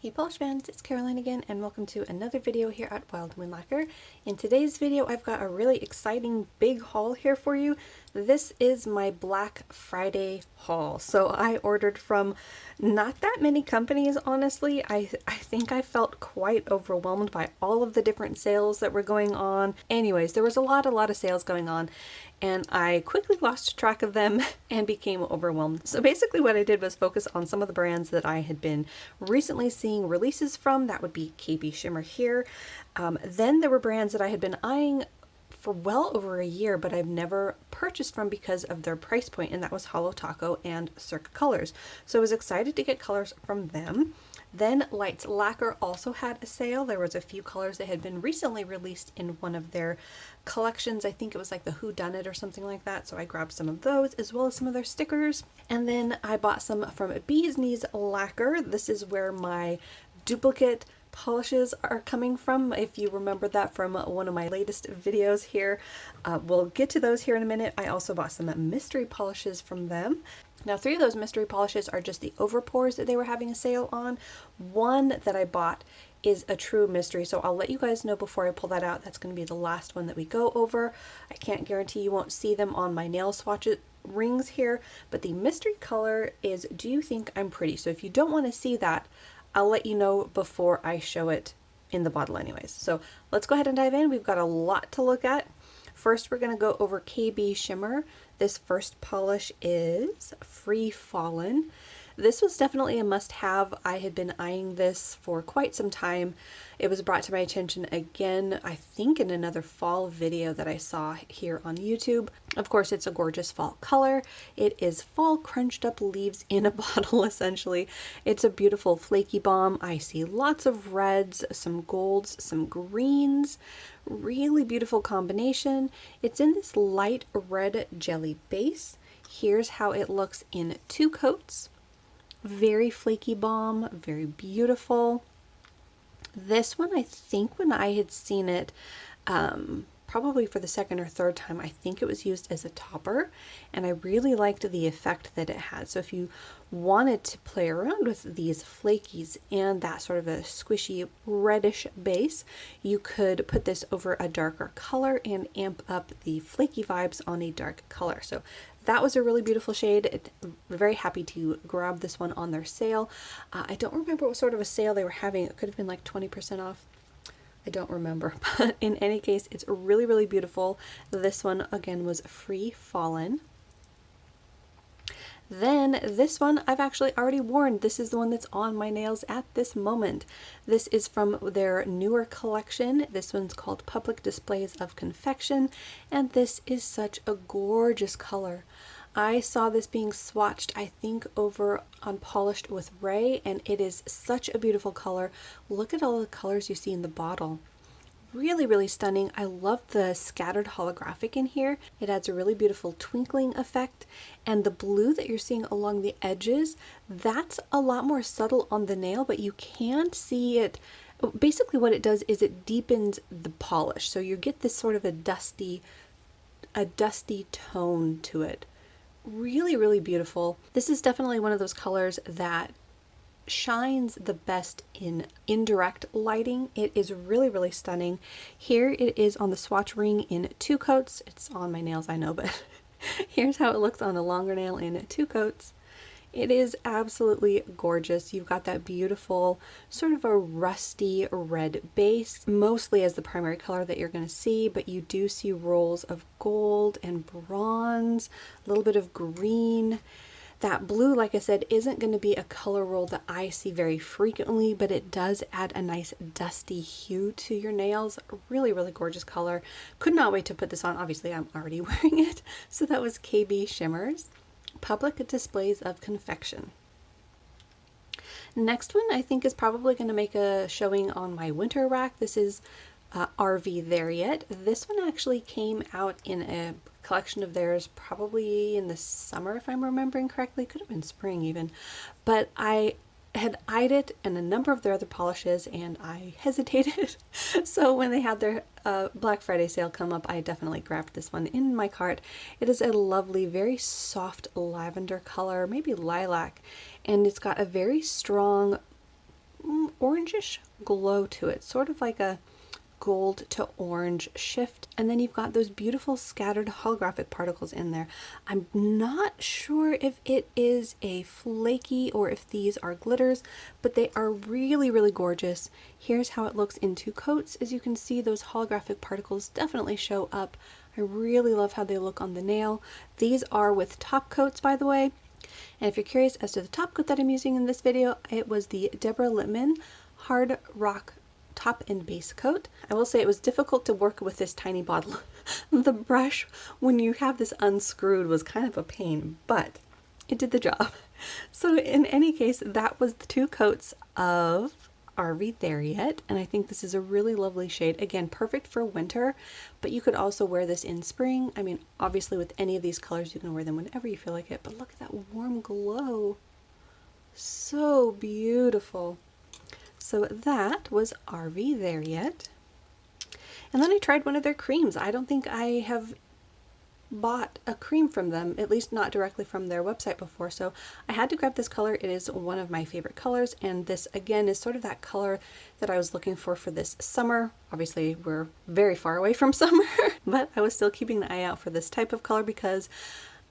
Hey polish fans, it's Caroline again and welcome to another video here at Wild Moon Lacquer. In today's video I've got a really exciting big haul here for you. This is my Black Friday haul. So I ordered from not that many companies, honestly. I think I felt quite overwhelmed by all of the different sales that were going on. Anyways, there was a lot of sales going on and I quickly lost track of them and became overwhelmed. So basically what I did was focus on some of the brands that I had been recently seeing releases from. That would be KBShimmer here. Then there were brands that I had been eyeing for well over a year, but I've never purchased from because of their price point, and that was Holo Taco and Cirque Colors. So I was excited to get colors from them. Then Lights Lacquer also had a sale. There was a few colors that had been recently released in one of their collections. I think it was like the Who Done It or something like that. So I grabbed some of those as well as some of their stickers. And then I bought some from Bee's Knees Lacquer. This is where my duplicate polishes are coming from, if you remember that from one of my latest videos here. We'll get to those here in a minute. I also bought some mystery polishes from them. Now 3 of those mystery polishes are just the overpours that they were having a sale on. One that I bought is a true mystery, so I'll let you guys know before I pull that out. That's going to be the last one that we go over. I can't guarantee you won't see them on my nail swatch rings here, but the mystery color is Do You Think I'm Pretty? So if you don't want to see that, I'll let you know before I show it in the bottle anyways. So let's go ahead and dive in. We've got a lot to look at. First, we're going to go over KBShimmer. This first polish is Free Fallen. This was definitely a must-have. I had been eyeing this for quite some time. It was brought to my attention again, I think in another fall video that I saw here on YouTube. Of course, it's a gorgeous fall color. It is fall crunched up leaves in a bottle, essentially. It's a beautiful flaky balm. I see lots of reds, some golds, some greens. Really beautiful combination. It's in this light red jelly base. Here's how it looks in 2 coats. Very flaky balm, very beautiful. This one, I think when I had seen it, probably for the second or third time, I think it was used as a topper, and I really liked the effect that it had. So if you wanted to play around with these flakies and that sort of a squishy reddish base, you could put this over a darker color and amp up the flaky vibes on a dark color. So that was a really beautiful shade. Very happy to grab this one on their sale. I don't remember what sort of a sale they were having. It could have been like 20% off. I don't remember, but in any case, it's really beautiful. This one again was Free Fallen. Then this one I've actually already worn. This is the one that's on my nails at this moment. This is from their newer collection. This one's called Public Displays of Confection, and this is such a gorgeous color. I saw this being swatched, I think, over on Polished with Ray, and it is such a beautiful color. Look at all the colors you see in the bottle. Really stunning. I love the scattered holographic in here. It adds a really beautiful twinkling effect, and the blue that you're seeing along the edges, that's a lot more subtle on the nail, but you can see it. Basically what it does is it deepens the polish, so you get this sort of a dusty tone to it. Really beautiful. This is definitely one of those colors that shines the best in indirect lighting. It is really stunning. Here it is on the swatch ring in 2 coats. It's on my nails, I know, but here's how it looks on a longer nail in 2 coats. It is absolutely gorgeous. You've got that beautiful sort of a rusty red base, mostly as the primary color that you're going to see, but you do see rolls of gold and bronze, a little bit of green. That blue, like I said, isn't going to be a color roll that I see very frequently, but it does add a nice dusty hue to your nails. Really gorgeous color. Could not wait to put this on. Obviously, I'm already wearing it. So that was KBShimmer's Public Displays of Confection. Next one I think is probably going to make a showing on my winter rack. This is RV There Yet. This one actually came out in a collection of theirs probably in the summer, if I'm remembering correctly. Could have been spring even, but I had eyed it and a number of their other polishes and I hesitated. So when they had their Black Friday sale come up, I definitely grabbed this one in my cart. It is a lovely, very soft lavender color, maybe lilac, and it's got a very strong orangish glow to it, sort of like a gold to orange shift, and then you've got those beautiful scattered holographic particles in there. I'm not sure if it is a flaky or if these are glitters, but they are really, really gorgeous. Here's how it looks in 2 coats. As you can see, those holographic particles definitely show up. I really love how they look on the nail. These are with top coats, by the way. And if you're curious as to the top coat that I'm using in this video, it was the Deborah Lippmann Hard Rock top and base coat. I will say it was difficult to work with this tiny bottle. The brush, when you have this unscrewed, was kind of a pain, but it did the job. So in any case, that was the 2 coats of Are We There Yet? And I think this is a really lovely shade. Again, perfect for winter, but you could also wear this in spring. I mean, obviously with any of these colors, you can wear them whenever you feel like it, but look at that warm glow. So beautiful. So that was Are We There Yet? And then I tried one of their creams. I don't think I have bought a cream from them, at least not directly from their website before, so I had to grab this color. It is one of my favorite colors, and this again is sort of that color that I was looking for this summer. Obviously we're very far away from summer, but I was still keeping an eye out for this type of color because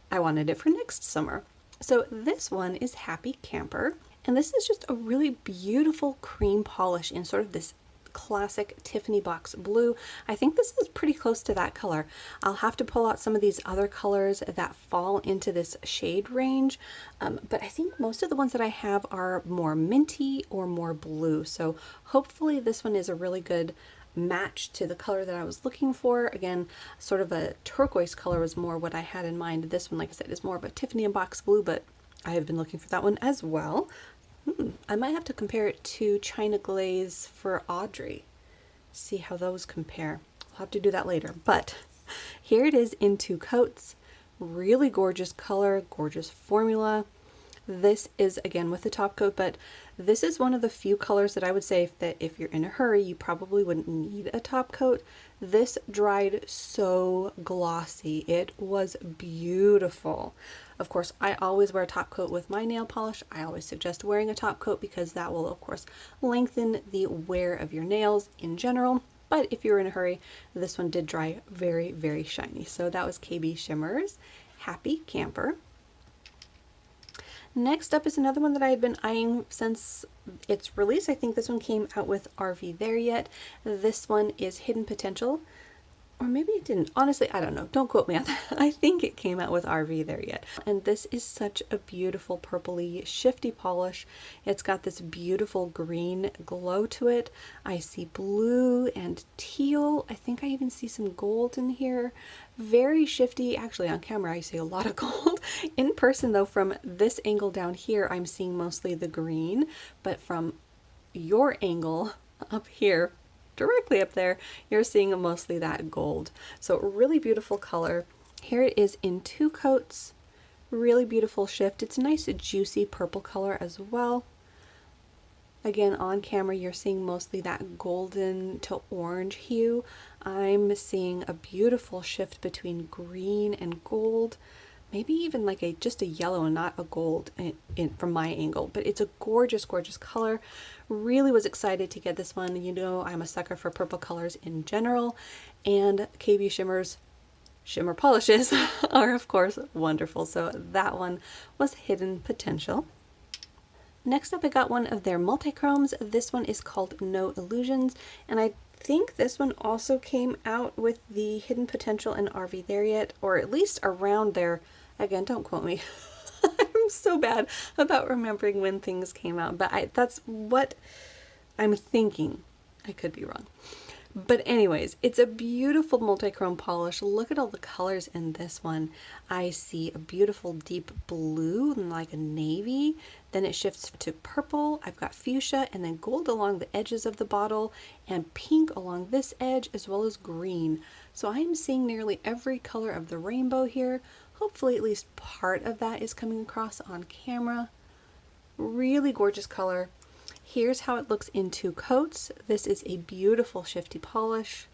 I wanted it for next summer. So this one is Happy Camper. And this is just a really beautiful cream polish in sort of this classic Tiffany box blue. I think this is pretty close to that color. I'll have to pull out some of these other colors that fall into this shade range, but I think most of the ones that I have are more minty or more blue. So hopefully this one is a really good match to the color that I was looking for. Again, sort of a turquoise color was more what I had in mind. This one, like I said, is more of a Tiffany and box blue, but I have been looking for that one as well. I might have to compare it to China Glaze for Audrey. See how those compare. I'll have to do that later. But here it is in 2 coats. Really gorgeous color, gorgeous formula. This is again with the top coat, but this is one of the few colors that I would say that if you're in a hurry, you probably wouldn't need a top coat. This dried so glossy. It was beautiful. Of course, I always wear a top coat with my nail polish. I always suggest wearing a top coat because that will, of course, lengthen the wear of your nails in general. But if you're in a hurry, this one did dry very, very shiny. So that was KBShimmer's Happy Camper. Next up is another one that I had been eyeing since its release. I think this one came out with Are We There Yet? This one is Hidden Potential. Or maybe it didn't. Honestly, I don't know. Don't quote me on that. I think it came out with Are We There Yet? And this is such a beautiful purpley shifty polish. It's got this beautiful green glow to it. I see blue and teal. I think I even see some gold in here. Very shifty. Actually, on camera I see a lot of gold. In person though, from this angle down here, I'm seeing mostly the green. But from your angle up here, directly up there, you're seeing mostly that gold. So really beautiful color. Here it is in 2 coats. Really beautiful shift. It's a nice juicy purple color as well. Again, on camera you're seeing mostly that golden to orange hue. I'm seeing a beautiful shift between green and gold. Maybe even like just a yellow and not a gold from my angle, but it's a gorgeous, gorgeous color. Really was excited to get this one. You know, I'm a sucker for purple colors in general, and KBShimmer's shimmer polishes are of course wonderful. So that one was Hidden Potential. Next up, I got one of their multi-chromes. This one is called No Illusions, and I think this one also came out with the Hidden Potential and Are We There Yet? Or at least around there. Again, don't quote me. I'm so bad about remembering when things came out, but that's what I'm thinking. I could be wrong. But anyways, it's a beautiful multi-chrome polish. Look at all the colors in this one. I see a beautiful deep blue and like a navy. Then it shifts to purple. I've got fuchsia and then gold along the edges of the bottle and pink along this edge as well as green. So I'm seeing nearly every color of the rainbow here. Hopefully at least part of that is coming across on camera. Really gorgeous color. Here's how it looks in 2 coats. This is a beautiful shifty polish.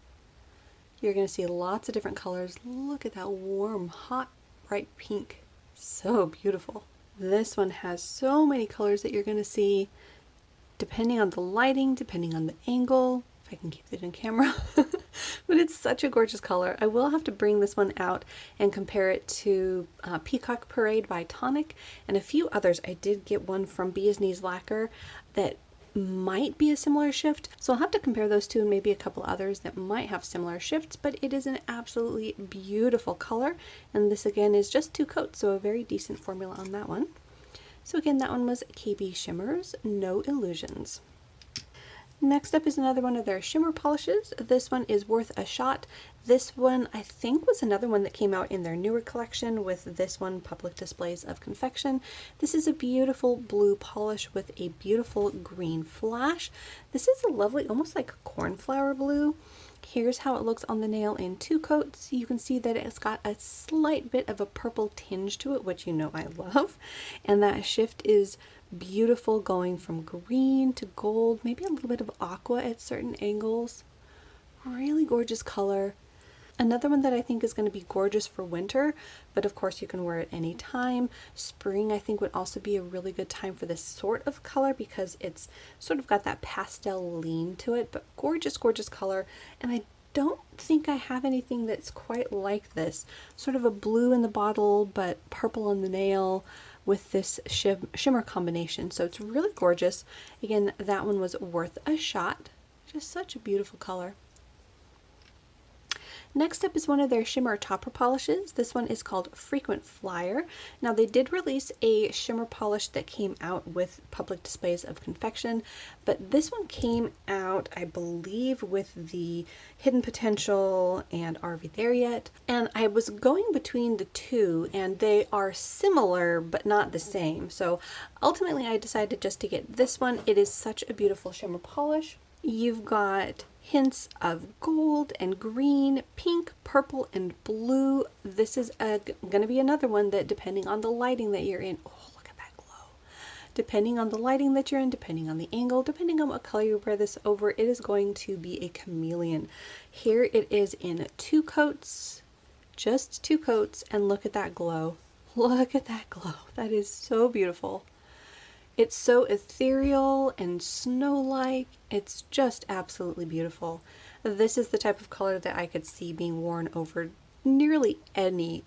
You're going to see lots of different colors. Look at that warm, hot, bright pink. So beautiful. This one has so many colors that you're going to see. depending on the lighting, depending on the angle, if I can keep it in camera, but it's such a gorgeous color. I will have to bring this one out and compare it to Peacock Parade by Tonic and a few others. I did get one from Bee's Knees Lacquer that might be a similar shift, so I'll have to compare those two and maybe a couple others that might have similar shifts, but it is an absolutely beautiful color, and this again is just 2 coats, so a very decent formula on that one. So again, that one was KBShimmer's No Illusions. Next up is another one of their shimmer polishes. This one is Worth a Shot. This one I think was another one that came out in their newer collection with this one, Public Displays of Confection. This is a beautiful blue polish with a beautiful green flash. This is a lovely, almost like cornflower blue. Here's how it looks on the nail in 2 coats. You can see that it's got a slight bit of a purple tinge to it, which you know I love. And that shift is beautiful, going from green to gold, maybe a little bit of aqua at certain angles. Really gorgeous color. Another one that I think is going to be gorgeous for winter, but of course you can wear it any time. Spring I think would also be a really good time for this sort of color because it's sort of got that pastel lean to it, but gorgeous, gorgeous color. And I don't think I have anything that's quite like this. Sort of a blue in the bottle, but purple on the nail with this shimmer combination. So it's really gorgeous. Again, that one was Worth a Shot. Just such a beautiful color. Next up is one of their shimmer topper polishes. This one is called Frequent Flyer. Now they did release a shimmer polish that came out with Public Displays of Confection, but this one came out, I believe, with the Hidden Potential and Are We There Yet? And I was going between the two, and they are similar but not the same. So ultimately I decided just to get this one. It is such a beautiful shimmer polish. You've got hints of gold and green, pink, purple, and blue. This is going to be another one that, depending on the lighting that you're in, oh, look at that glow. Depending on the lighting that you're in, depending on the angle, depending on what color you wear this over, it is going to be a chameleon. Here it is in 2 coats, just 2 coats, and look at that glow. Look at that glow. That is so beautiful. It's so ethereal and snow-like. It's just absolutely beautiful. This is the type of color that I could see being worn over nearly any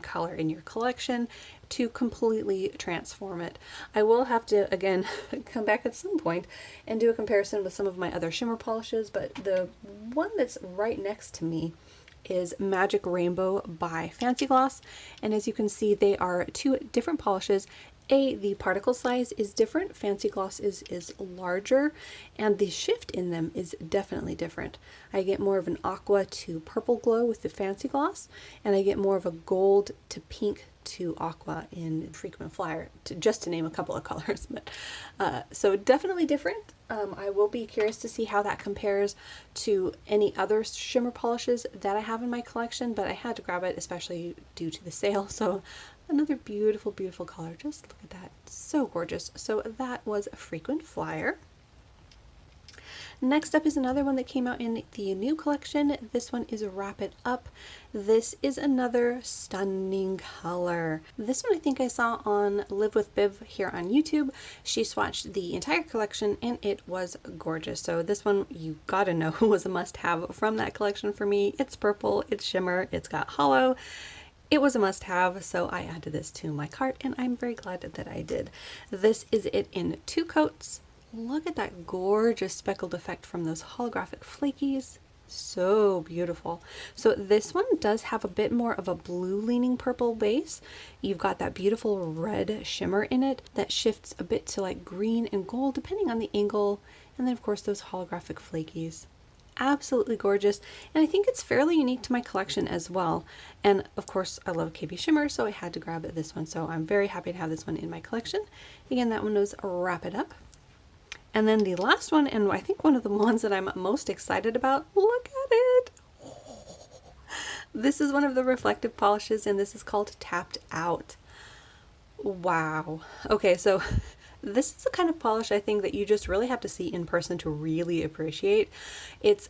color in your collection to completely transform it. I will have to, again, come back at some point and do a comparison with some of my other shimmer polishes, but the one that's right next to me is Magic Rainbow by Fancy Gloss, and as you can see, they are 2 different polishes. The particle size is different. Fancy Gloss is larger, and the shift in them is definitely different. I get more of an aqua to purple glow with the Fancy Gloss, and I get more of a gold to pink to aqua in Frequent Flyer, just to name a couple of colors. But so definitely different. I will be curious to see how that compares to any other shimmer polishes that I have in my collection, but I had to grab it, especially due to the sale. So another beautiful, beautiful color. Just look at that. So gorgeous. So that was Frequent Flyer. Next up is another one that came out in the new collection. This one is Wrap It Up. This is another stunning color. This one I think I saw on Live with Biv here on YouTube. She swatched the entire collection and it was gorgeous. So this one you gotta know was a must-have from that collection for me. It's purple, it's shimmer, it's got hollow. It was a must-have, so I added this to my cart and I'm very glad that I did. This is it in 2 coats. Look at that gorgeous speckled effect from those holographic flakies. So beautiful. So this one does have a bit more of a blue leaning purple base. You've got that beautiful red shimmer in it that shifts a bit to like green and gold depending on the angle. And then of course those holographic flakies. Absolutely gorgeous, and I think it's fairly unique to my collection as well. And of course I love KBShimmer, so I had to grab this one, so I'm very happy to have this one in my collection. Again, that one was Wrap It Up. And then the last one, and I think one of the ones that I'm most excited about, look at it! This is one of the reflective polishes, and this is called Tapped Out. Wow. Okay, so this is the kind of polish I think that you just really have to see in person to really appreciate. It's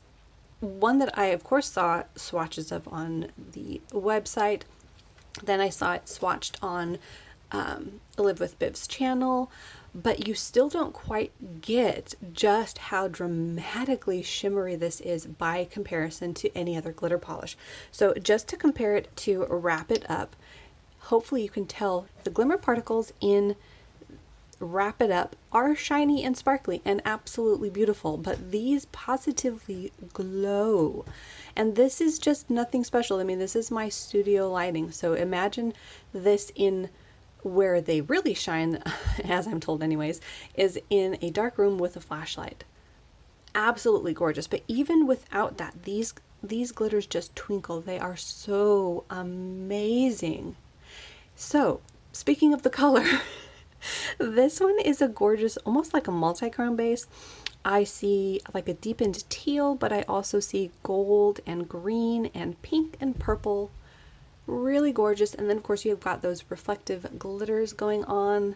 one that I of course saw swatches of on the website. Then I saw it swatched on Live with Biv's channel. but you still don't quite get just how dramatically shimmery this is by comparison to any other glitter polish. So just to compare it to Wrap It Up, hopefully you can tell the glimmer particles in Wrap It Up are shiny and sparkly and absolutely beautiful, but these positively glow. And this is just nothing special. I mean, this is my studio lighting, so imagine this in where they really shine, as I'm told anyways, is in a dark room with a flashlight. Absolutely gorgeous. But even without that, these glitters just twinkle. They are so amazing. So, speaking of the color, this one is a gorgeous, almost like a multi-chrome base. I see like a deepened teal, but I also see gold and green and pink and purple. Really gorgeous. And then of course you've got those reflective glitters going on,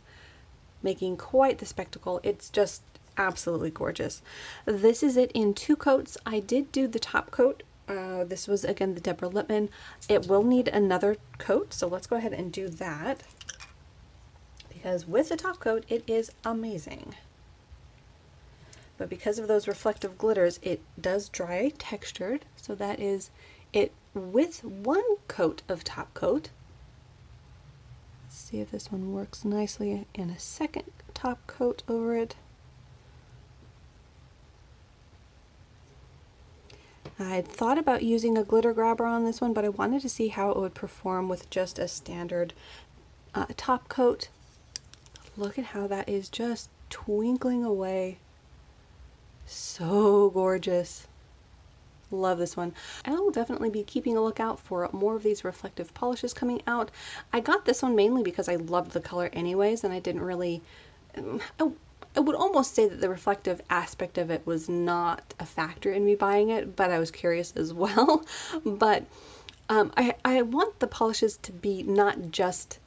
making quite the spectacle. It's just absolutely gorgeous. This is it in 2 coats. I did do the top coat. This was again the Deborah Lippmann. It will need another coat, so let's go ahead and do that, because with the top coat it is amazing. But because of those reflective glitters, it does dry textured, so that is it with 1 coat of top coat. Let's see if this one works nicely in a second top coat over it. I had thought about using a glitter grabber on this one, but I wanted to see how it would perform with just a standard top coat. Look at how that is just twinkling away. So gorgeous. Love this one. I will definitely be keeping a lookout for more of these reflective polishes coming out. I got this one mainly because I loved the color anyways, and I didn't really, I would almost say that the reflective aspect of it was not a factor in me buying it, but I was curious as well. But I want the polishes to be not just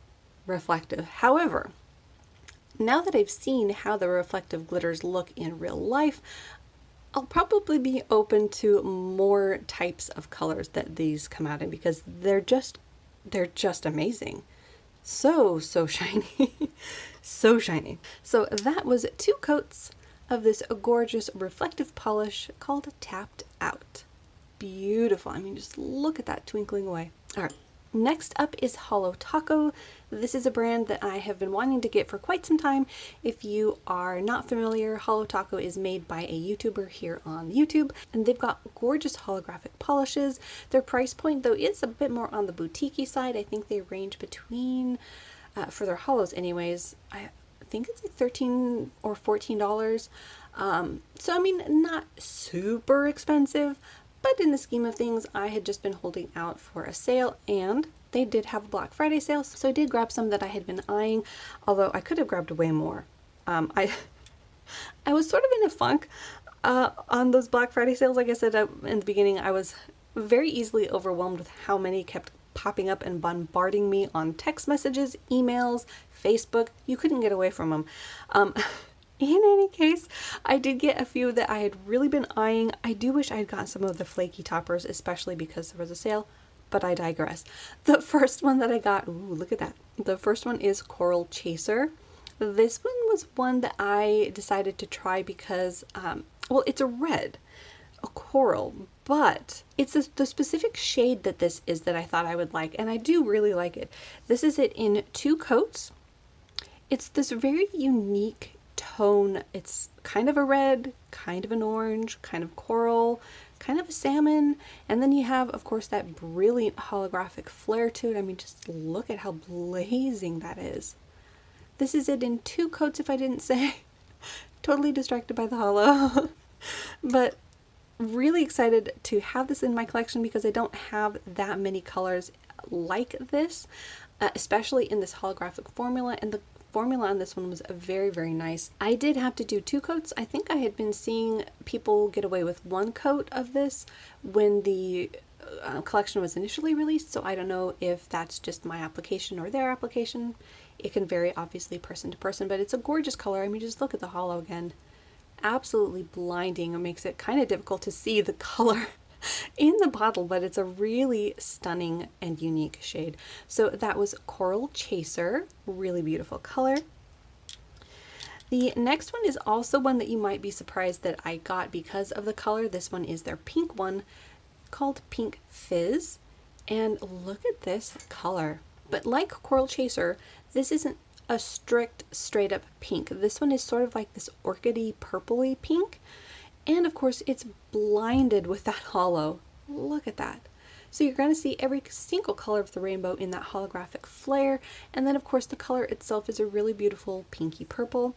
reflective. However, now that I've seen how the reflective glitters look in real life, I'll probably be open to more types of colors that these come out in, because they're just amazing. So shiny. So shiny. So that was 2 coats of this gorgeous reflective polish called Tapped Out. Beautiful. I mean, just look at that twinkling away. All right. Next up is Holo Taco. This is a brand that I have been wanting to get for quite some time. If you are not familiar, Holo Taco is made by a YouTuber here on YouTube, and they've got gorgeous holographic polishes. Their price point, though, is a bit more on the boutique-y side. I think they range between, for their holos anyways, I think it's like $13 or $14. So I mean, not super expensive, but in the scheme of things, I had just been holding out for a sale, and they did have a Black Friday sale, so I did grab some that I had been eyeing, although I could have grabbed way more. I was sort of in a funk on those Black Friday sales. Like I said in the beginning, I was very easily overwhelmed with how many kept popping up and bombarding me on text messages, emails, Facebook. You couldn't get away from them. In any case, I did get a few that I had really been eyeing. I do wish I had gotten some of the flaky toppers, especially because there was a sale, but I digress. The first one that I got, ooh, look at that. The first one is Coral Chaser. This one was one that I decided to try because, well, it's a red, a coral, but it's the specific shade that this is that I thought I would like, and I do really like it. This is it in 2 coats. It's this very unique tone. It's kind of a red, kind of an orange, kind of coral, kind of a salmon, and then you have, of course, that brilliant holographic flare to it. I mean, just look at how blazing that is. This is it in 2 coats, if I didn't say. Totally distracted by the holo. But really excited to have this in my collection because I don't have that many colors like this, especially in this holographic formula, and the formula on this one was very, very nice. I did have to do 2 coats. I think I had been seeing people get away with 1 coat of this when the collection was initially released, so I don't know if that's just my application or their application. It can vary, obviously, person to person, but it's a gorgeous color. I mean, just look at the holo again. Absolutely blinding. It makes it kind of difficult to see the color in the bottle, but it's a really stunning and unique shade. So that was Coral Chaser, really beautiful color. The next one is also one that you might be surprised that I got because of the color. This one is their pink one called Pink Fizz. And look at this color. But like Coral Chaser, this isn't a strict straight up pink. This one is sort of like this orchidy purpley pink. And of course it's blinded with that holo. Look at that. So you're going to see every single color of the rainbow in that holographic flare. And then of course the color itself is a really beautiful pinky purple.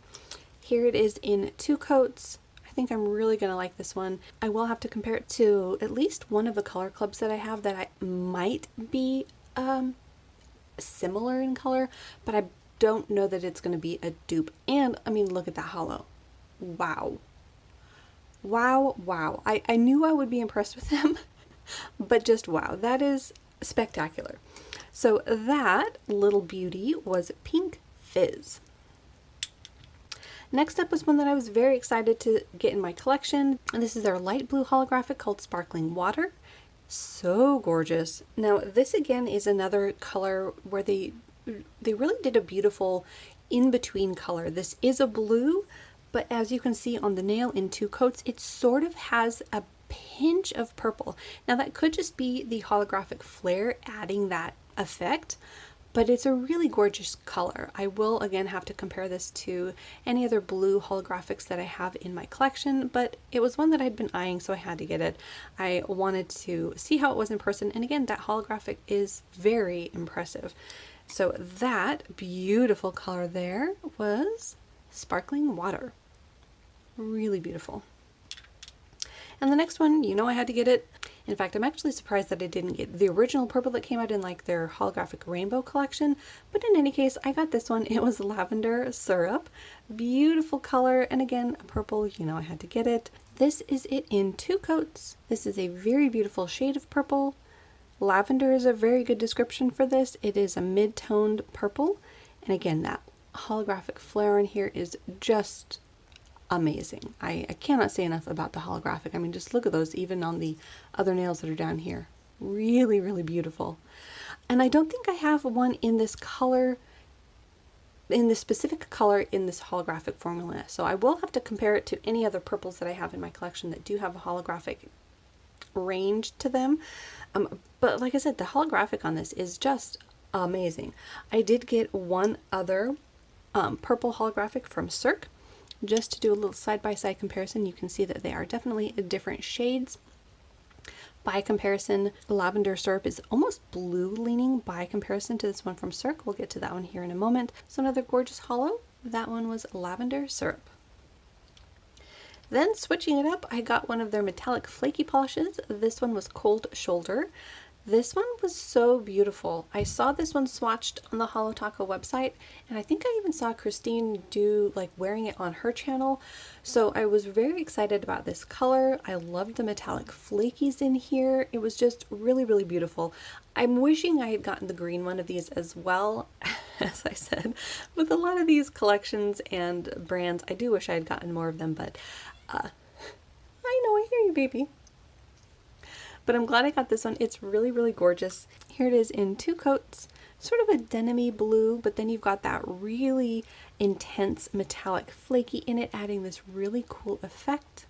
Here it is in 2 coats. I think I'm really going to like this one. I will have to compare it to at least one of the color clubs that I have that I might be similar in color, but I don't know that it's going to be a dupe. And I mean, look at that holo. Wow. Wow, wow. I knew I would be impressed with them, but just wow, that is spectacular. So that little beauty was Pink Fizz. Next up was one that I was very excited to get in my collection, and this is their light blue holographic called Sparkling Water. So gorgeous. Now this again is another color where they really did a beautiful in-between color. This is a blue, but as you can see on the nail in 2 coats, it sort of has a pinch of purple. Now that could just be the holographic flare adding that effect, but it's a really gorgeous color. I will again have to compare this to any other blue holographics that I have in my collection, but it was one that I'd been eyeing, so I had to get it. I wanted to see how it was in person, and again, that holographic is very impressive. So that beautiful color there was Sparkling Water. Really beautiful. And the next one, you know I had to get it. In fact, I'm actually surprised that I didn't get the original purple that came out in like their holographic rainbow collection. But in any case, I got this one. It was Lavender Syrup. Beautiful color. And again, purple, you know I had to get it. This is it in 2 coats. This is a very beautiful shade of purple. Lavender is a very good description for this. It is a mid-toned purple. And again, that holographic flare in here is just amazing. I cannot say enough about the holographic. I mean, just look at those even on the other nails that are down here. Really, really beautiful. And I don't think I have one in this color, in this specific color in this holographic formula. So I will have to compare it to any other purples that I have in my collection that do have a holographic range to them. But like I said, the holographic on this is just amazing. I did get one other purple holographic from Cirque. Just to do a little side-by-side comparison, you can see that they are definitely different shades. By comparison, Lavender Syrup is almost blue leaning by comparison to this one from Cirque. We'll get to that one here in a moment. So another gorgeous holo. That one was Lavender Syrup. Then switching it up, I got one of their metallic flaky polishes. This one was Cold Shoulder. This one was so beautiful. I saw this one swatched on the Holo Taco website, and I think I even saw Christine do like wearing it on her channel. So I was very excited about this color. I loved the metallic flakies in here. It was just really, really beautiful. I'm wishing I had gotten the green one of these as well. As I said, with a lot of these collections and brands, I do wish I had gotten more of them, but I know, I hear you, baby. But I'm glad I got this one. It's really, really gorgeous. Here it is in 2 coats, sort of a denim-y blue, but then you've got that really intense metallic flaky in it, adding this really cool effect.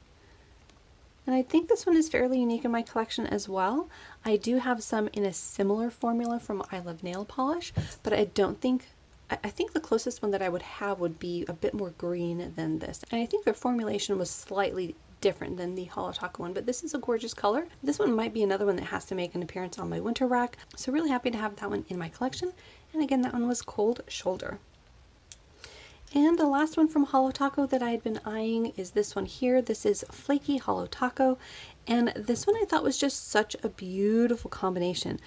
And I think this one is fairly unique in my collection as well. I do have some in a similar formula from I Love Nail Polish, but I think the closest one that I would have would be a bit more green than this. And I think their formulation was slightly different than the Holo Taco one, but this is a gorgeous color. This one might be another one that has to make an appearance on my winter rack, so really happy to have that one in my collection. And again, that one was Cold Shoulder. And the last one from Holo Taco that I had been eyeing is this one here. This is Flaky Holo Taco, and this one I thought was just such a beautiful combination.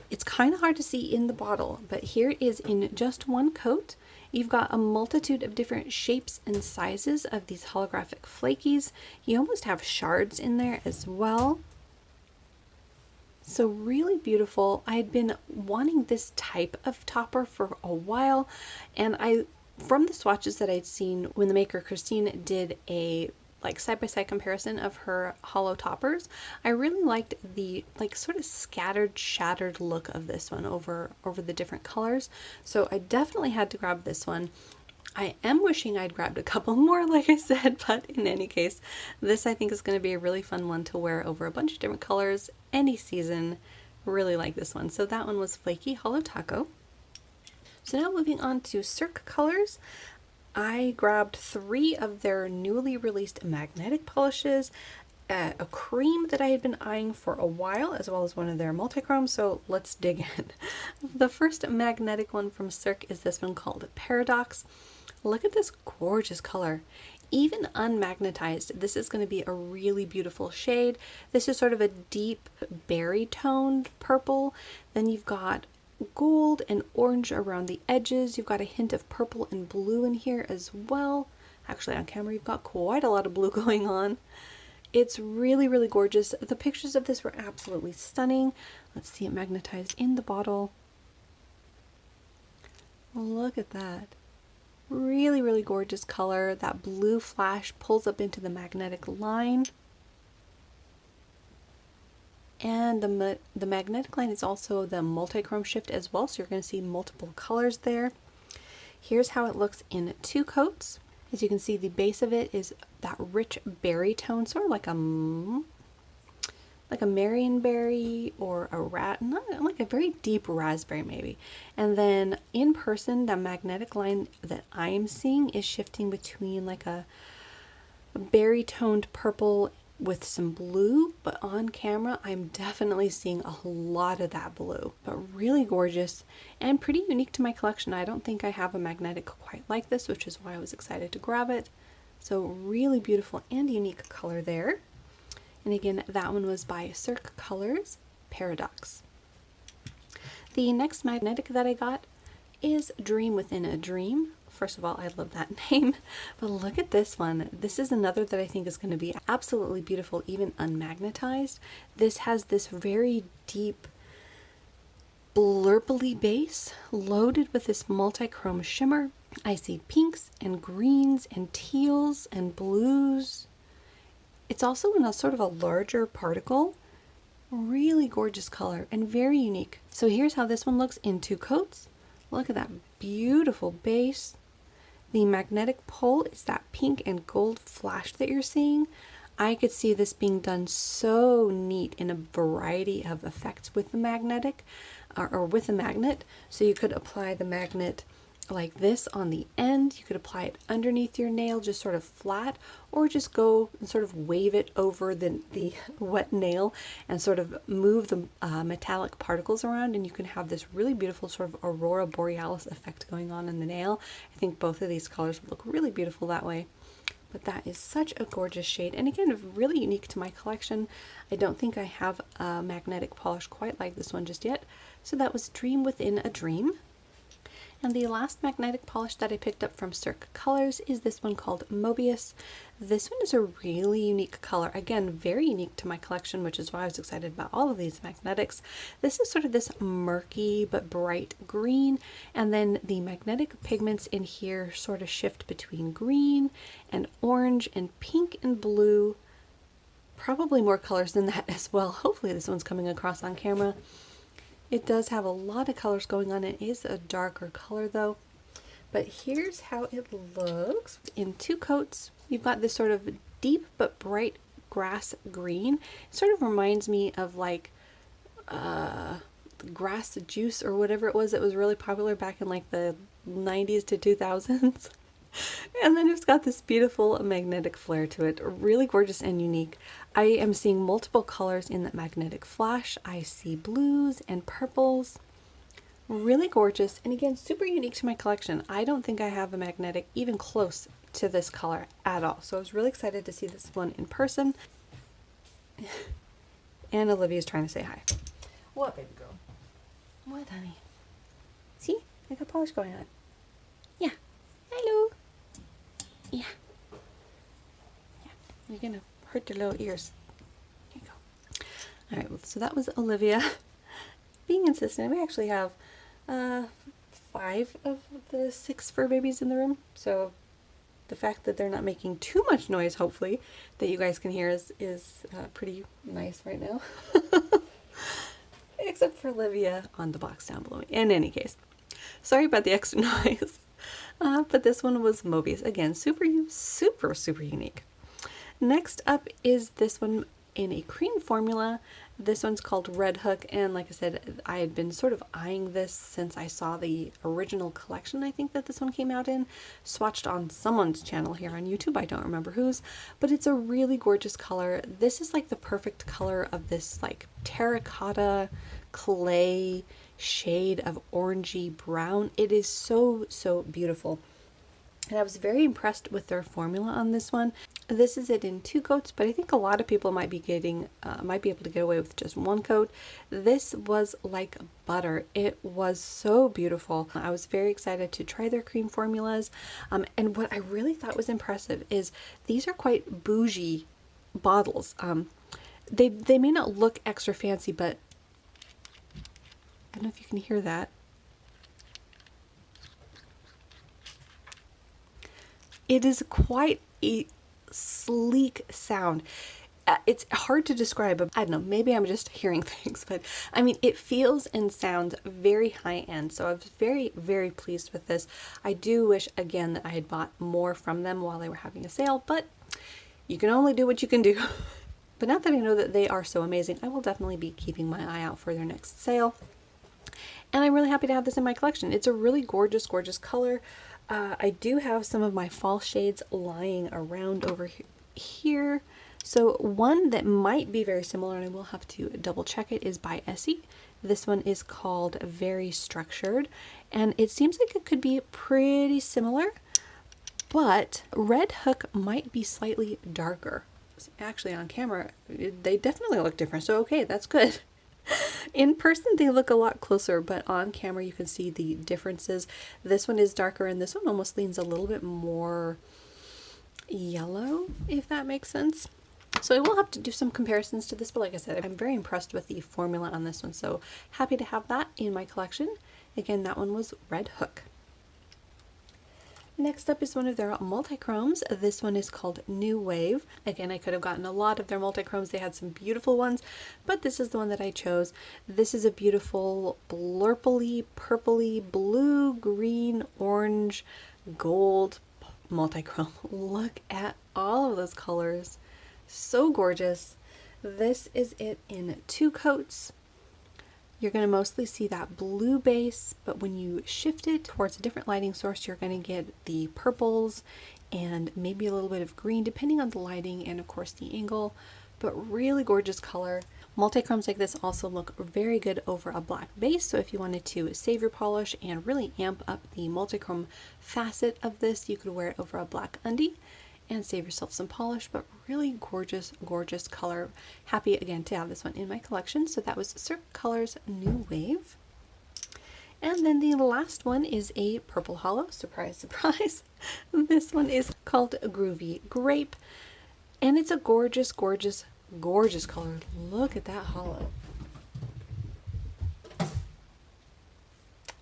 It's kind of hard to see in the bottle, but here it is in just 1 coat. You've got a multitude of different shapes and sizes of these holographic flakies. You almost have shards in there as well. So really beautiful. I had been wanting this type of topper for a while, and from the swatches that I'd seen when the maker Christine did a like side-by-side comparison of her holo toppers, I really liked the like sort of scattered, shattered look of this one over the different colors. So I definitely had to grab this one. I am wishing I'd grabbed a couple more, like I said, but in any case, this I think is going to be a really fun one to wear over a bunch of different colors any season. Really like this one. So that one was Flaky Hollow Taco. So now moving on to Cirque Colors. I grabbed 3 of their newly released magnetic polishes, a cream that I had been eyeing for a while, as well as one of their multichromes, so let's dig in. The first magnetic one from Cirque is this one called Paradox. Look at this gorgeous color. Even unmagnetized, this is going to be a really beautiful shade. This is sort of a deep berry toned purple. Then you've got gold and orange around the edges. You've got a hint of purple and blue in here as well. Actually, on camera, you've got quite a lot of blue going on. It's really, really gorgeous. The pictures of this were absolutely stunning. Let's see it magnetized in the bottle. Look at that. Really, really gorgeous color. That blue flash pulls up into the magnetic line. And the magnetic line is also the multi-chrome shift as well, so you're going to see multiple colors there. Here's how it looks in 2 coats. As you can see, the base of it is that rich berry tone, sort of like a marionberry or like a very deep raspberry maybe. And then in person, the magnetic line that I am seeing is shifting between like a berry toned purple with some blue, but on camera I'm definitely seeing a lot of that blue. But really gorgeous and pretty unique to my collection. I don't think I have a magnetic quite like this, which is why I was excited to grab it. So really beautiful and unique color there. And again, that one was by Cirque Colors, Paradox. The next magnetic that I got is Dream Within a Dream. First of all, I love that name, but look at this one. This is another that I think is going to be absolutely beautiful, even unmagnetized. This has this very deep blurply base loaded with this multi-chrome shimmer. I see pinks and greens and teals and blues. It's also in a sort of a larger particle. Really gorgeous color and very unique. So here's how this one looks in 2 coats. Look at that beautiful base. The magnetic pull is that pink and gold flash that you're seeing. I could see this being done so neat in a variety of effects with the magnetic or with the magnet. So you could apply the magnet like this on the end. You could apply it underneath your nail, just sort of flat, or just go and sort of wave it over the wet nail and sort of move the metallic particles around, and you can have this really beautiful sort of aurora borealis effect going on in the nail. I think both of these colors would look really beautiful that way. But that is such a gorgeous shade, and again, really unique to my collection. I don't think I have a magnetic polish quite like this one just yet. So that was Dream Within a Dream. And the last magnetic polish that I picked up from Cirque Colors is this one called Mobius. This one is a really unique color. Again, very unique to my collection, which is why I was excited about all of these magnetics. This is sort of this murky but bright green, and then the magnetic pigments in here sort of shift between green and orange and pink and blue. Probably more colors than that as well. Hopefully this one's coming across on camera. It does have a lot of colors going on. It is a darker color though. But here's how it looks. In 2 coats, you've got this sort of deep but bright grass green. It sort of reminds me of like grass juice or whatever it was that was really popular back in like the 90s to 2000s. And then it's got this beautiful magnetic flare to it. Really gorgeous and unique. I am seeing multiple colors in that magnetic flash. I see blues and purples. Really gorgeous, and again, super unique to my collection. I don't think I have a magnetic even close to this color at all. So I was really excited to see this one in person. And Olivia's trying to say hi. What, baby girl? What, honey? See? I got polish going on. Yeah. Hello. Yeah. Yeah. You're gonna hurt their little ears. Here you go. Alright, so that was Olivia being insistent. We actually have 5 of the 6 fur babies in the room, so the fact that they're not making too much noise, hopefully, that you guys can hear is pretty nice right now. Except for Olivia on the box down below me. In any case, sorry about the extra noise. But this one was Mobius. Again, super unique. Next up is this one in a cream formula. This one's called Red Hook, and like I said, I had been sort of eyeing this since I saw the original collection I think that this one came out in, swatched on someone's channel here on YouTube, I don't remember whose, but it's a really gorgeous color. This is like the perfect color of this like terracotta clay shade of orangey brown. It is so beautiful. And I was very impressed with their formula on this one. This is it in 2 coats, but I think a lot of people might be able to get away with just 1 coat. This was like butter. It was so beautiful. I was very excited to try their cream formulas. And what I really thought was impressive is these are quite bougie bottles. They may not look extra fancy, but I don't know if you can hear that. It is quite a sleek sound. It's hard to describe. I don't know, maybe I'm just hearing things, but I mean, it feels and sounds very high end. So I was very pleased with this. I do wish again that I had bought more from them while they were having a sale, but you can only do what you can do. But now that I know that they are so amazing, I will definitely be keeping my eye out for their next sale. And I'm really happy to have this in my collection. It's a really gorgeous color. I do have some of my fall shades lying around over here. So one that might be very similar, and I will have to double check it, is by Essie. This one is called Very Structured, and it seems like it could be pretty similar, but Red Hook might be slightly darker. Actually on camera, they definitely look different, so okay, that's good. In person they look a lot closer, but on camera you can see the differences. This one is darker and this one almost leans a little bit more yellow, if that makes sense. So I will have to do some comparisons to this, but like I said, I'm very impressed with the formula on this one, so happy to have that in my collection. Again, that one was Red Hook. Next up is one of their multi-chromes. This one is called New Wave. Again, I could have gotten a lot of their multi-chromes. They had some beautiful ones, but this is the one that I chose. This is a beautiful blurply, purpley, blue, green, orange, gold multi-chrome. Look at all of those colors. So gorgeous. This is it in 2 coats. You're going to mostly see that blue base, but when you shift it towards a different lighting source, you're going to get the purples and maybe a little bit of green, depending on the lighting and of course the angle, but really gorgeous color. Multi-chromes like this also look very good over a black base, so if you wanted to save your polish and really amp up the multi-chrome facet of this, you could wear it over a black undie and save yourself some polish, but really gorgeous color. Happy again to have this one in my collection. So that was Cirque Colors New Wave. And then the last one is a purple hollow. Surprise, surprise. This one is called Groovy Grape, and it's a gorgeous color. Look at that hollow.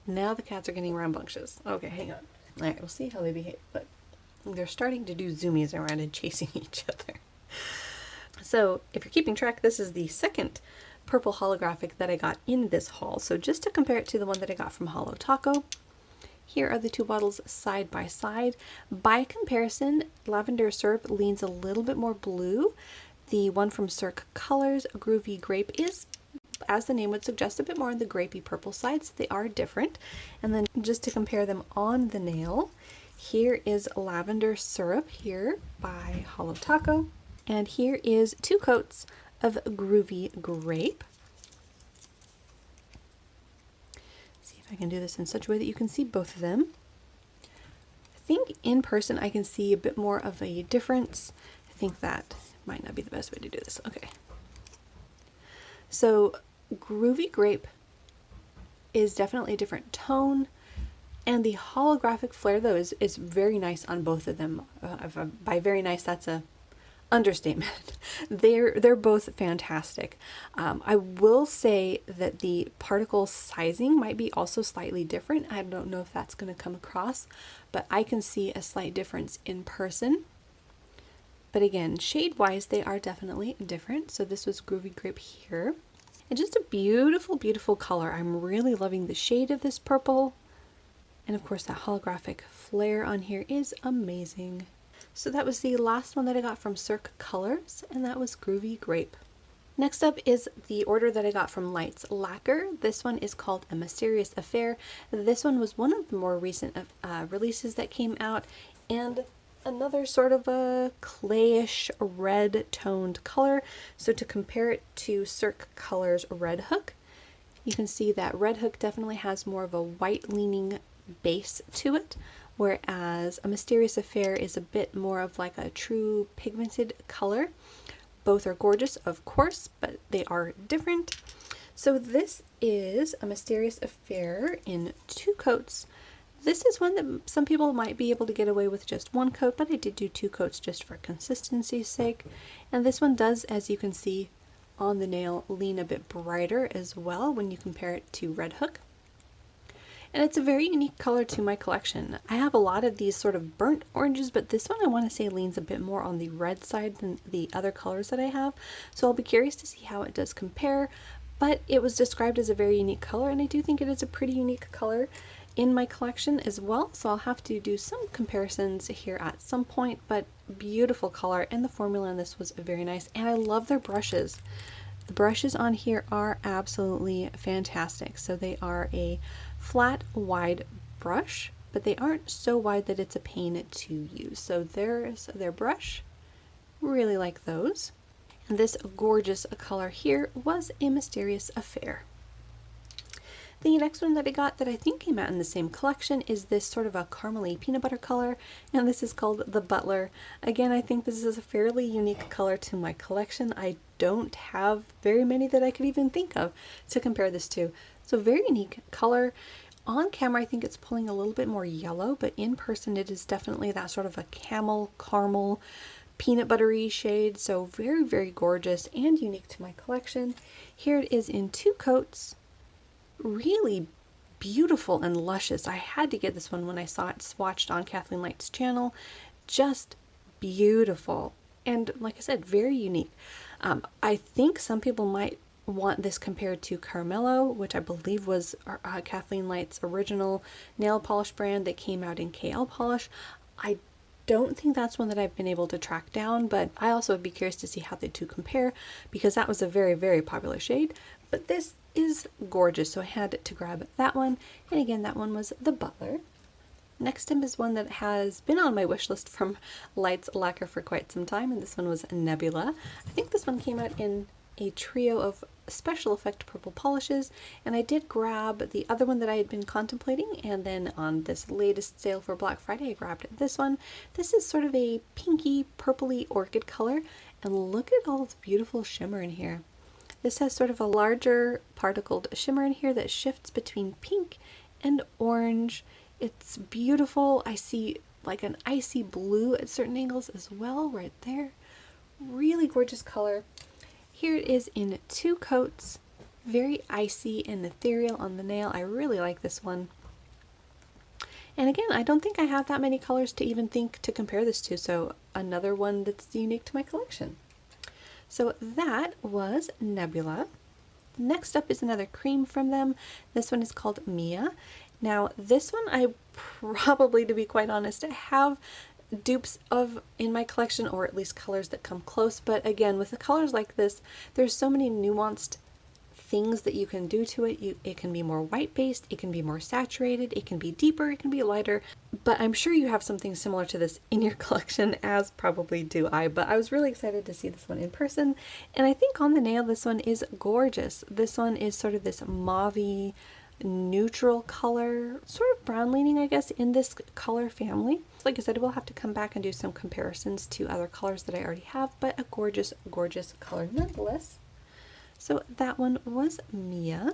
Now the cats are getting rambunctious. Okay, hang on. All right, we'll see how they behave, but they're starting to do zoomies around and chasing each other. So if you're keeping track, this is the second purple holographic that I got in this haul. So just to compare it to the one that I got from Holo Taco, here are the 2 bottles side by side. By comparison, Lavender Syrup leans a little bit more blue. The one from Cirque Colors, Groovy Grape, is, as the name would suggest, a bit more on the grapey purple side, so they are different. And then just to compare them on the nail, here is Lavender Syrup here by Holo Taco, and here is 2 coats of Groovy Grape. See if I can do this in such a way that you can see both of them. I think in person I can see a bit more of a difference. I think that might not be the best way to do this. Okay. So Groovy Grape is definitely a different tone. And the holographic flare, though, is very nice on both of them. By very nice, that's a understatement. They're both fantastic. I will say that the particle sizing might be also slightly different. I don't know if that's going to come across, but I can see a slight difference in person. But again, shade-wise, they are definitely different. So this was Groovy Grape here. And just a beautiful color. I'm really loving the shade of this purple. And of course that holographic flare on here is amazing. So that was the last one that I got from Cirque Colors, and that was Groovy Grape. Next up is the order that I got from Lights Lacquer. This one is called A Mysterious Affair. This one was one of the more recent releases that came out, and another sort of a clayish red toned color. So to compare it to Cirque Colors Red Hook, you can see that Red Hook definitely has more of a white leaning base to it, whereas A Mysterious Affair is a bit more of like a true pigmented color. Both are gorgeous, of course, but they are different. So this is A Mysterious Affair in 2 coats. This is one that some people might be able to get away with just 1 coat, but I did do 2 coats just for consistency's sake. And this one does, as you can see on the nail, lean a bit brighter as well when you compare it to Red Hook. And it's a very unique color to my collection. I have a lot of these sort of burnt oranges, but this one I want to say leans a bit more on the red side than the other colors that I have. So I'll be curious to see how it does compare, but it was described as a very unique color, and I do think it is a pretty unique color in my collection as well. So I'll have to do some comparisons here at some point, but beautiful color, and the formula on this was very nice, and I love their brushes. The brushes on here are absolutely fantastic. So they are a flat, wide brush, but they aren't so wide that it's a pain to use. So there's their brush. Really like those. And this gorgeous color here was A Mysterious Affair. The next one that I got that I think came out in the same collection is this sort of a caramely peanut butter color, and this is called The Butler. Again, I think this is a fairly unique color to my collection. I don't have very many that I could even think of to compare this to. So very unique color. On camera I think it's pulling a little bit more yellow, but in person it is definitely that sort of a camel, caramel, peanut buttery shade. So very, very gorgeous and unique to my collection. Here it is in 2 coats. Really beautiful and luscious. I had to get this one when I saw it swatched on Kathleen Light's channel. Just beautiful. And like I said, very unique. I think some people might want this compared to Caramello, which I believe was Kathleen Light's original nail polish brand that came out in KL Polish. I don't think that's one that I've been able to track down, but I also would be curious to see how the two compare, because that was a very, very popular shade. But this is gorgeous, so I had to grab that one. And again, that one was The Butler. Next up is one that has been on my wish list from Lights Lacquer for quite some time, and this one was Nebula. I think this one came out in a trio of special effect purple polishes, and I did grab the other one that I had been contemplating, and then on this latest sale for Black Friday I grabbed this one. This is sort of a pinky purpley orchid color, and look at all the beautiful shimmer in here. This has sort of a larger particled shimmer in here that shifts between pink and orange. It's beautiful. I see like an icy blue at certain angles as well right there. Really gorgeous color. Here it is in 2 coats. Very icy and ethereal on the nail. I really like this one. And again, I don't think I have that many colors to even think to compare this to, so another one that's unique to my collection. So that was Nebula. Next up is another cream from them. This one is called Mia. Now this one I probably, to be quite honest, have dupes of in my collection, or at least colors that come close, but again, with the colors like this, there's so many nuanced things that you can do to it. It can be more white based, it can be more saturated, it can be deeper, it can be lighter, but I'm sure you have something similar to this in your collection, as probably do I. But I was really excited to see this one in person, and I think on the nail this one is gorgeous. This one is sort of this mauve-y neutral color, sort of brown leaning, I guess, in this color family. Like I said, we'll have to come back and do some comparisons to other colors that I already have, but a gorgeous, gorgeous color nonetheless. So that one was Mia.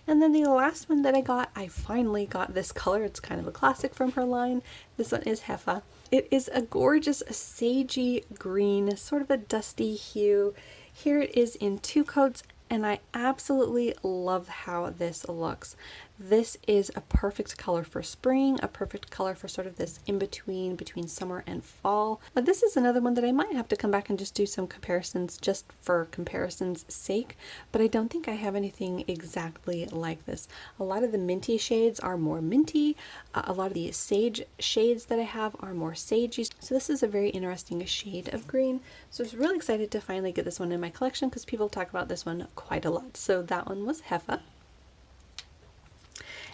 And then the last one that I finally got this color. It's kind of a classic from her line. This one is Heffa. It is a gorgeous sagey green, sort of a dusty hue. Here it is in 2 coats, and I absolutely love how this looks. This is a perfect color for spring, a perfect color for sort of this in-between between summer and fall. But this is another one that I might have to come back and just do some comparisons just for comparison's sake, but I don't think I have anything exactly like this. A lot of the minty shades are more minty, a lot of the sage shades that I have are more sagey, so this is a very interesting shade of green. So I was really excited to finally get this one in my collection because people talk about this one quite a lot. So that one was Heffa.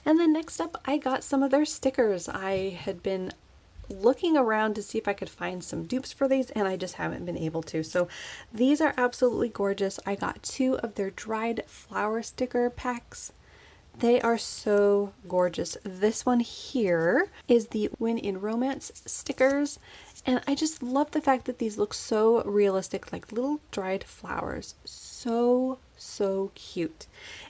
And then next up, I got some of their stickers. I had been looking around to see if I could find some dupes for these, and I just haven't been able to. So these are absolutely gorgeous. I got 2 of their dried flower sticker packs. They are so gorgeous. This one here is the When in Romance stickers, and I just love the fact that these look so realistic, like little dried flowers. So cute.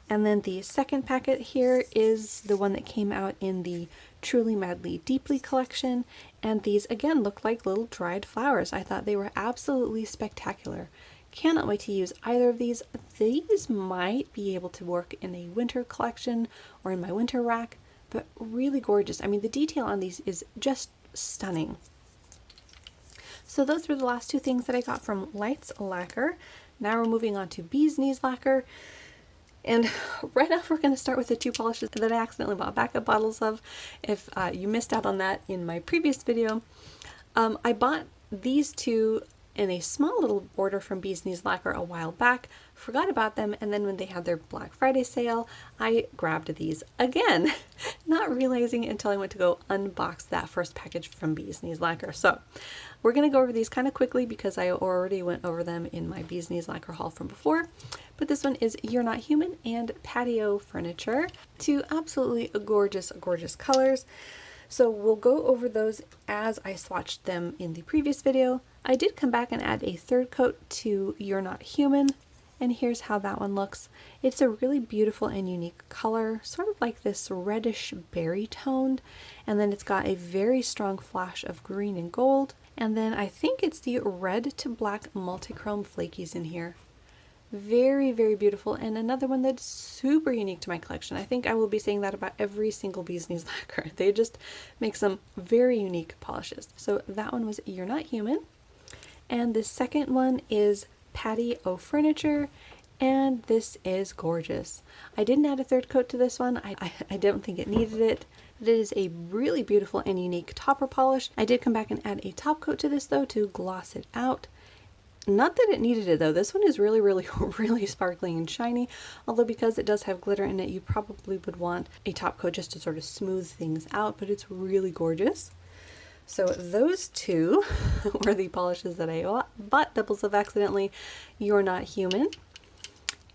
And then the second packet here is the one that came out in the Truly Madly Deeply collection, and these again look like little dried flowers. I thought they were absolutely spectacular. Cannot wait to use either of these. These might be able to work in a winter collection or in my winter rack, but really gorgeous. I mean, the detail on these is just stunning. So those were the last 2 things that I got from Lights Lacquer. Now we're moving on to Bee's Knees Lacquer. And right off, we're going to start with the 2 polishes that I accidentally bought backup bottles of. If you missed out on that in my previous video, I bought these 2 in a small little order from Bee's Knees Lacquer a while back, forgot about them, and then when they had their Black Friday sale, I grabbed these again, not realizing it until I went to go unbox that first package from Bee's Knees Lacquer. So we're going to go over these kind of quickly because I already went over them in my Bee's Knees Lacquer haul from before. But this one is You're Not Human and Patio Furniture, 2 absolutely gorgeous colors. So we'll go over those as I swatched them in the previous video. I did come back and add a 3rd coat to You're Not Human, and here's how that one looks. It's a really beautiful and unique color, sort of like this reddish berry toned, and then it's got a very strong flash of green and gold, and then I think it's the red to black multichrome flakies in here. Very beautiful, and another one that's super unique to my collection. I think I will be saying that about every single Bee's Knees Lacquer. They just make some very unique polishes. So that one was You're Not Human. And the second one is Patio Furniture, and this is gorgeous. I didn't add a 3rd coat to this one. I don't think it needed it. It is a really beautiful and unique topper polish. I did come back and add a top coat to this though to gloss it out. Not that it needed it though. This one is really sparkling and shiny, although because it does have glitter in it, you probably would want a top coat just to sort of smooth things out, but it's really gorgeous. So those 2 were the polishes that I bought doubles of accidentally. You're Not Human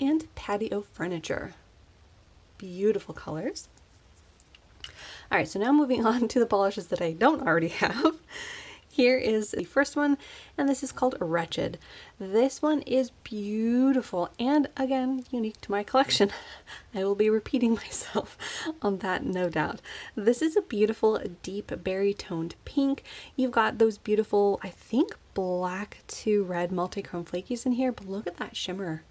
and Patio Furniture. Beautiful colors. Alright, so now moving on to the polishes that I don't already have. Here is the first one, and this is called Wretched. This one is beautiful and again unique to my collection. I will be repeating myself on that, no doubt. This is a beautiful deep berry toned pink. You've got those beautiful, I think, black to red multichrome flakies in here, but look at that shimmer.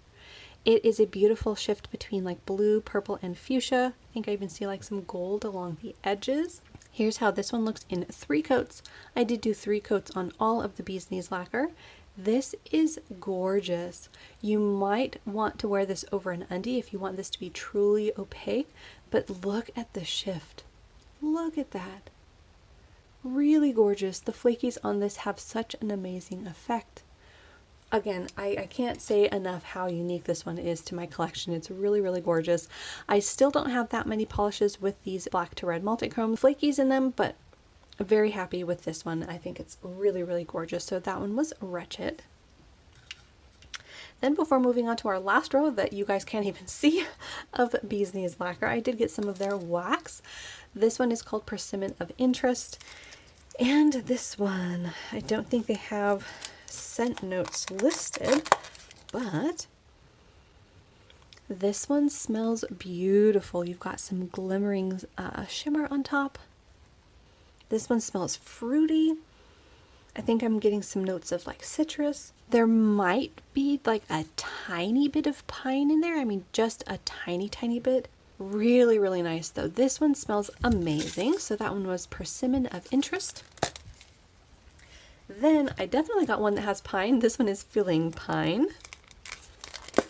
It is a beautiful shift between like blue, purple, and fuchsia. I think I even see like some gold along the edges. Here's how this one looks in 3 coats. I did do 3 coats on all of the Bee's Knees Lacquer. This is gorgeous. You might want to wear this over an undie if you want this to be truly opaque, but look at the shift. Look at that. Really gorgeous. The flakies on this have such an amazing effect. Again, I can't say enough how unique this one is to my collection. It's really gorgeous. I still don't have that many polishes with these black to red multichrome flakies in them, but I'm very happy with this one. I think it's really gorgeous. So that one was Wretched. Then before moving on to our last row that you guys can't even see of Bee's Knees Lacquer, I did get some of their wax. This one is called Persimmon of Interest. And this one, I don't think they have scent notes listed, but this one smells beautiful. You've got some glimmering shimmer on top. This one smells fruity. I think I'm getting some notes of like citrus. There might be like a tiny bit of pine in there. I mean, just a tiny bit. Really, really nice though. This one smells amazing. So that one was Persimmon of Interest. Then I definitely got one that has pine. This one is Feeling Pine.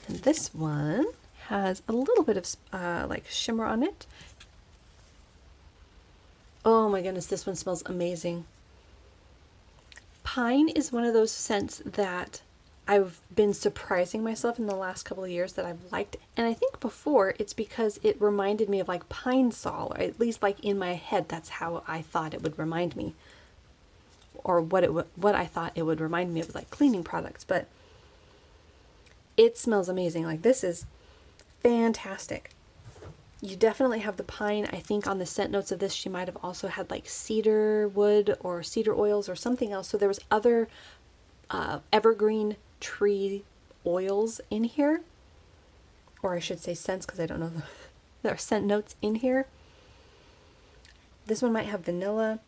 And this one has a little bit of like shimmer on it. Oh my goodness, this one smells amazing. Pine is one of those scents that I've been surprising myself in the last couple of years that I've liked. And I think before it's because it reminded me of like Pine Sol, or at least like in my head, that's how I thought it would remind me. Or what I thought it would remind me of, like cleaning products. But it smells amazing. Like, this is fantastic. You definitely have the pine. I think on the scent notes of this, she might have also had like cedar wood or cedar oils or something else. So there was other evergreen tree oils in here, or I should say scents, because I don't know there are scent notes in here. This one might have vanilla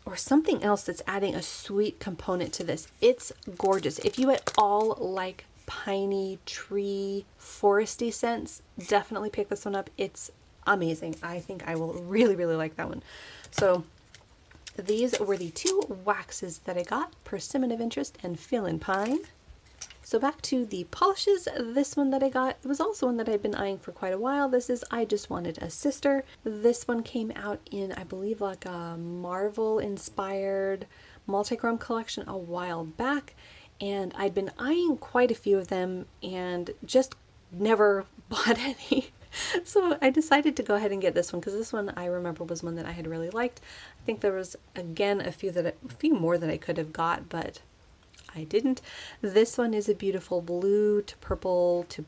or something else that's adding a sweet component to this. It's gorgeous. If you at all like piney, tree, foresty scents, definitely pick this one up. It's amazing. I think I will really, really like that one. So these were the two waxes that I got, Persimmon of Interest and Feelin' Pine. So back to the polishes, this one that I got, it was also one that I've been eyeing for quite a while. This is I Just Wanted a Sister. This one came out in, I believe, like a Marvel-inspired multichrome collection a while back, and I'd been eyeing quite a few of them and just never bought any. So I decided to go ahead and get this one, because this one I remember was one that I had really liked. I think there was, again, a few more that I could have got, but I didn't. This one is a beautiful blue to purple to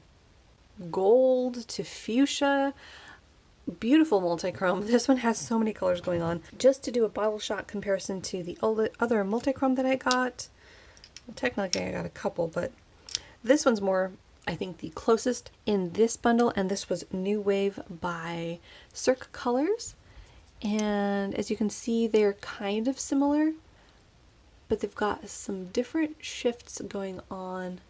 gold to fuchsia. Beautiful multichrome. This one has so many colors going on. Just to do a bottle shot comparison to the other multichrome that I got, well, technically I got a couple, but this one's more, I think, the closest in this bundle, and this was New Wave by Cirque Colors. And as you can see, they're kind of similar, but they've got some different shifts going on.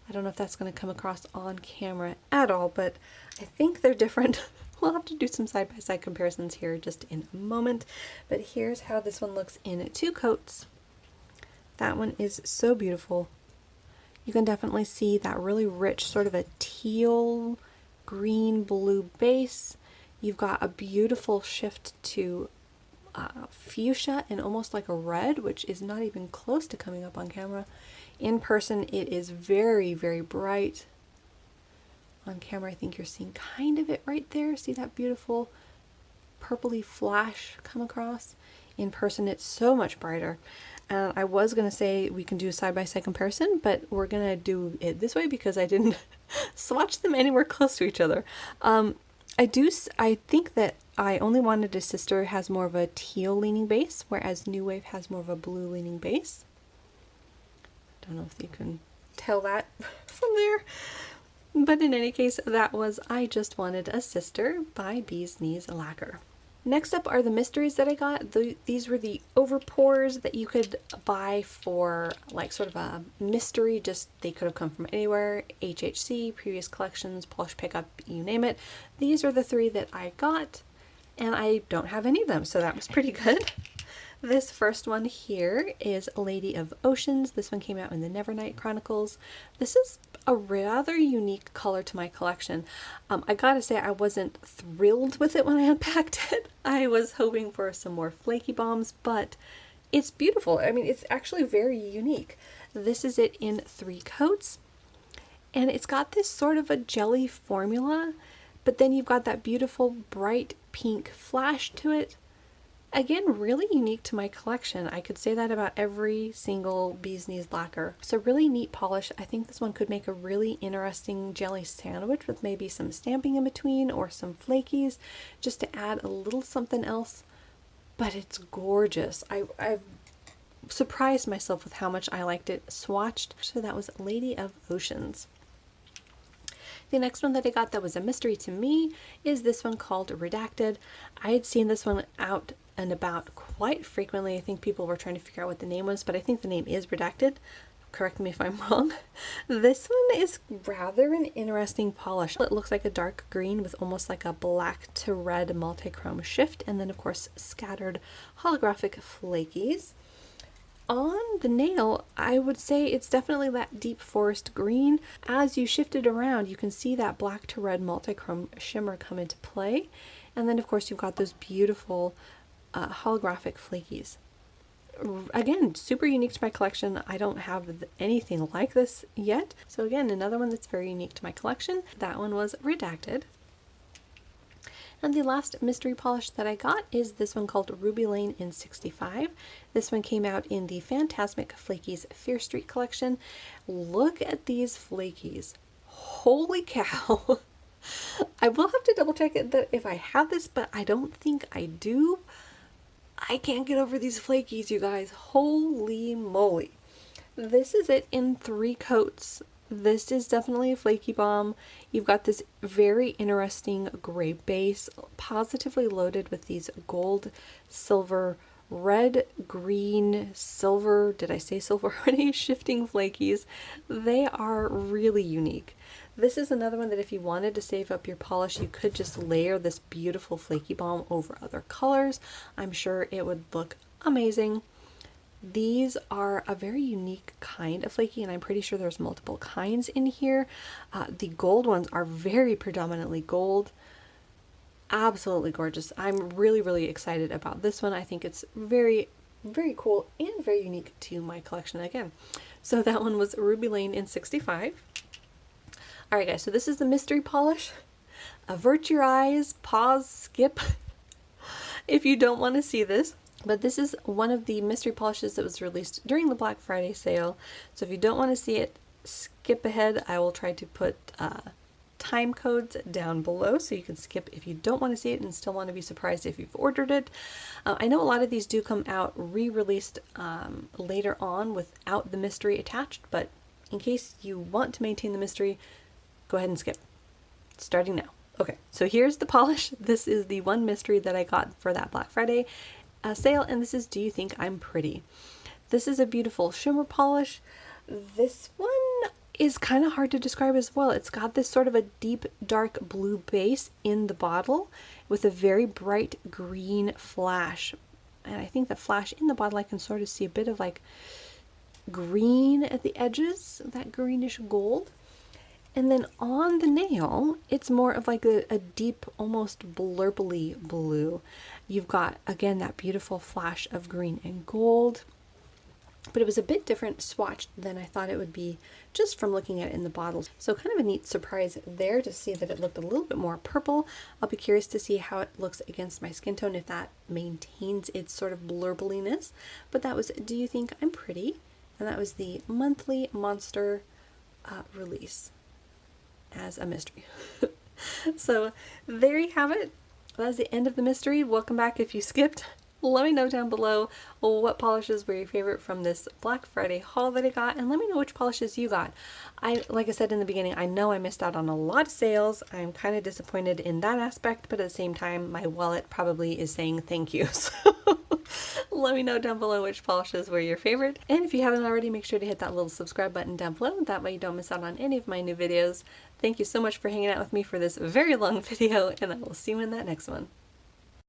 I don't know if that's going to come across on camera at all, but I think they're different. We'll have to do some side-by-side comparisons here just in a moment. But here's how this one looks in 2 coats. That one is so beautiful. You can definitely see that really rich sort of a teal, green, blue base. You've got a beautiful shift to fuchsia and almost like a red, which is not even close to coming up on camera. In person, it is very, very bright. On camera, I think you're seeing kind of it right there. See that beautiful purpley flash come across? In person, it's so much brighter. I was going to say we can do a side-by-side comparison, but we're going to do it this way because I didn't swatch them anywhere close to each other. I think that I Only Wanted a Sister has more of a teal leaning base, whereas New Wave has more of a blue leaning base. Don't know if you can tell that from there. But in any case, that was I Just Wanted a Sister by Bee's Knees Lacquer. Next up are the mysteries that I got. These were the overpours that you could buy for like sort of a mystery, just they could have come from anywhere. HHC, previous collections, Polish Pickup, you name it. These are the 3 that I got, and I don't have any of them, so that was pretty good. This first one here is Lady of Oceans. This one came out in the Nevernight Chronicles. This is a rather unique color to my collection. I gotta say, I wasn't thrilled with it when I unpacked it. I was hoping for some more flaky bombs, but it's beautiful. I mean, it's actually very unique. This is it in 3 coats, and it's got this sort of a jelly formula, but then you've got that beautiful bright pink flash to it. Again, really unique to my collection. I could say that about every single Bee's Knees lacquer. So really neat polish. I think this one could make a really interesting jelly sandwich with maybe some stamping in between or some flakies, just to add a little something else. But it's gorgeous. I've surprised myself with how much I liked it swatched. So that was Lady of Oceans. The next one that I got that was a mystery to me is this one called Redacted. I had seen this one out and about quite frequently. I think people were trying to figure out what the name was, but I think the name is Redacted. correct me if I'm wrong. This one is rather an interesting polish. It looks like a dark green with almost like a black to red multi-chrome shift, and then of course scattered holographic flakies. On the nail, I would say it's definitely that deep forest green. As you shift it around, you can see that black to red multi-chrome shimmer come into play. And then of course you've got those beautiful holographic flakies. Again, super unique to my collection. I don't have anything like this yet. So again, another one that's very unique to my collection. That one was Redacted. And the last mystery polish that I got is this one called Ruby Lane in 65. This one came out in the Phantasmic Flakies Fear Street collection. Look at these flakies. Holy cow. I will have to double check it that if I have this, but I don't think I do. I can't get over these flakies, you guys. Holy moly. This is it in 3 coats. This is definitely a flaky bomb. You've got this very interesting gray base, positively loaded with these gold, silver, red, green, silver, did I say silver already? Shifting flakies. They are really unique. This is another one that if you wanted to save up your polish, you could just layer this beautiful flaky bomb over other colors. I'm sure it would look amazing. These are a very unique kind of flaky, and I'm pretty sure there's multiple kinds in here. The gold ones are very predominantly gold. Absolutely gorgeous. I'm really, really excited about this one. I think it's very, very cool and very unique to my collection again. So that one was Ruby Lane in 65. Alright guys, so this is the mystery polish. Avert your eyes, pause, skip if you don't want to see this. But this is one of the mystery polishes that was released during the Black Friday sale. So if you don't want to see it, skip ahead. I will try to put time codes down below so you can skip if you don't want to see it and still want to be surprised if you've ordered it. I know a lot of these do come out re-released later on without the mystery attached, but in case you want to maintain the mystery, go ahead and skip. Starting now. Okay, so here's the polish. This is the one mystery that I got for that Black Friday sale, and this is Do You Think I'm Pretty? This is a beautiful shimmer polish. This one is kind of hard to describe as well. It's got this sort of a deep dark blue base in the bottle with a very bright green flash, and I think the flash in the bottle I can sort of see a bit of like green at the edges, that greenish gold. And then on the nail, it's more of like a deep, almost blurply blue. You've got, again, that beautiful flash of green and gold. But it was a bit different swatched than I thought it would be just from looking at it in the bottles. So kind of a neat surprise there to see that it looked a little bit more purple. I'll be curious to see how it looks against my skin tone, if that maintains its sort of blurbeliness. But that was Do You Think I'm Pretty? And that was the monthly Monster release as a mystery. So there you have it. That's the end of the mystery. Welcome back if you skipped. Let me know down below what polishes were your favorite from this Black Friday haul that I got, and let me know which polishes you got. Like I said in the beginning, I know I missed out on a lot of sales. I'm kind of disappointed in that aspect, but at the same time, my wallet probably is saying thank you. So let me know down below which polishes were your favorite. And if you haven't already, make sure to hit that little subscribe button down below. That way you don't miss out on any of my new videos. Thank you so much for hanging out with me for this very long video, and I will see you in that next one.